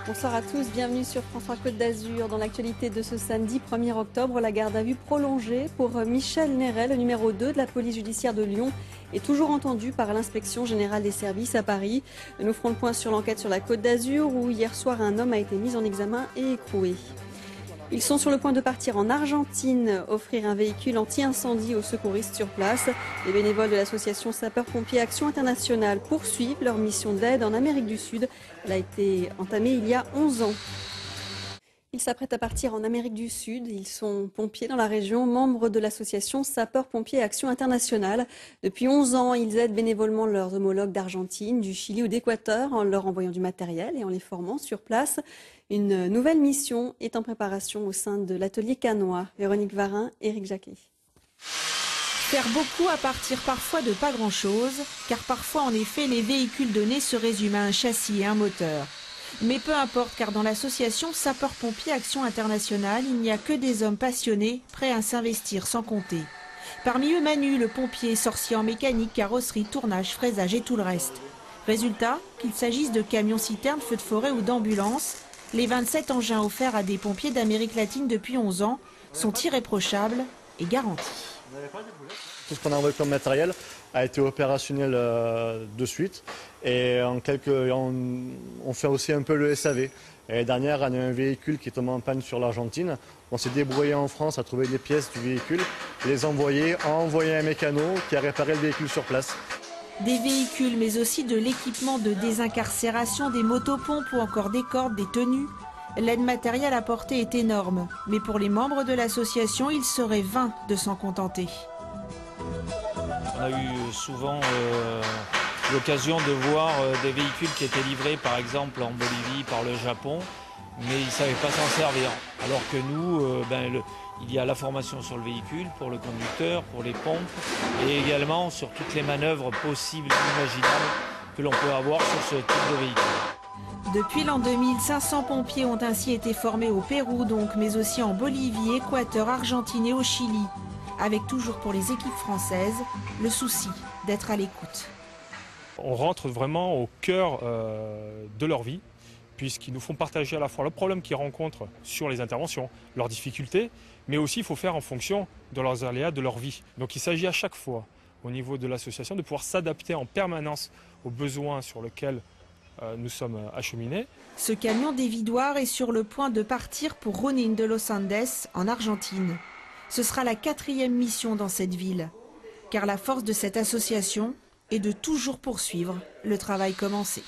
Bonsoir à tous, bienvenue sur François Côte d'Azur. Dans l'actualité de ce samedi 1er octobre, la garde à vue prolongée pour Michel Néret, le numéro 2 de la police judiciaire de Lyon, est toujours entendu par l'inspection générale des services à Paris. Nous ferons le point sur l'enquête sur la Côte d'Azur où hier soir un homme a été mis en examen et écroué. Ils sont sur le point de partir en Argentine, offrir un véhicule anti-incendie aux secouristes sur place. Les bénévoles de l'association Sapeurs-Pompiers Action Internationale poursuivent leur mission d'aide en Amérique du Sud. Elle a été entamée il y a 11 ans. Ils s'apprêtent à partir en Amérique du Sud. Ils sont pompiers dans la région, membres de l'association Sapeurs-Pompiers Action Internationale. Depuis 11 ans, ils aident bénévolement leurs homologues d'Argentine, du Chili ou d'Équateur en leur envoyant du matériel et en les formant sur place. Une nouvelle mission est en préparation au sein de l'atelier Canois. Véronique Varin, Éric Jacquet. Faire beaucoup à partir parfois de pas grand-chose, car parfois en effet les véhicules donnés se résument à un châssis et un moteur. Mais peu importe, car dans l'association Sapeurs-Pompiers Action Internationale, il n'y a que des hommes passionnés, prêts à s'investir sans compter. Parmi eux Manu, le pompier, sorcier en mécanique, carrosserie, tournage, fraisage et tout le reste. Résultat, qu'il s'agisse de camions-citernes, feux de forêt ou d'ambulances, les 27 engins offerts à des pompiers d'Amérique latine depuis 11 ans sont irréprochables et garantis. Tout ce qu'on a envoyé comme matériel a été opérationnel de suite et on fait aussi un peu le SAV. L'année dernière, on a un véhicule qui est tombé en panne sur l'Argentine. On s'est débrouillé en France à trouver des pièces du véhicule, les envoyer, à envoyer un mécano qui a réparé le véhicule sur place. Des véhicules, mais aussi de l'équipement de désincarcération, des motopompes ou encore des cordes, des tenues. L'aide matérielle apportée est énorme, mais pour les membres de l'association, il serait vain de s'en contenter. On a eu souvent l'occasion de voir des véhicules qui étaient livrés par exemple en Bolivie par le Japon, mais ils ne savaient pas s'en servir. Alors que nous, il y a la formation sur le véhicule pour le conducteur, pour les pompes et également sur toutes les manœuvres possibles et imaginables que l'on peut avoir sur ce type de véhicule. Depuis l'an 2000, 500 pompiers ont ainsi été formés au Pérou, donc, mais aussi en Bolivie, Équateur, Argentine et au Chili. Avec toujours pour les équipes françaises, le souci d'être à l'écoute. On rentre vraiment au cœur de leur vie, puisqu'ils nous font partager à la fois le problème qu'ils rencontrent sur les interventions, leurs difficultés, mais aussi il faut faire en fonction de leurs aléas, de leur vie. Donc il s'agit à chaque fois, au niveau de l'association, de pouvoir s'adapter en permanence aux besoins sur lesquels nous sommes acheminés. Ce camion des vidoirs est sur le point de partir pour Junín de los Andes, en Argentine. Ce sera la 4e mission dans cette ville, car la force de cette association est de toujours poursuivre le travail commencé.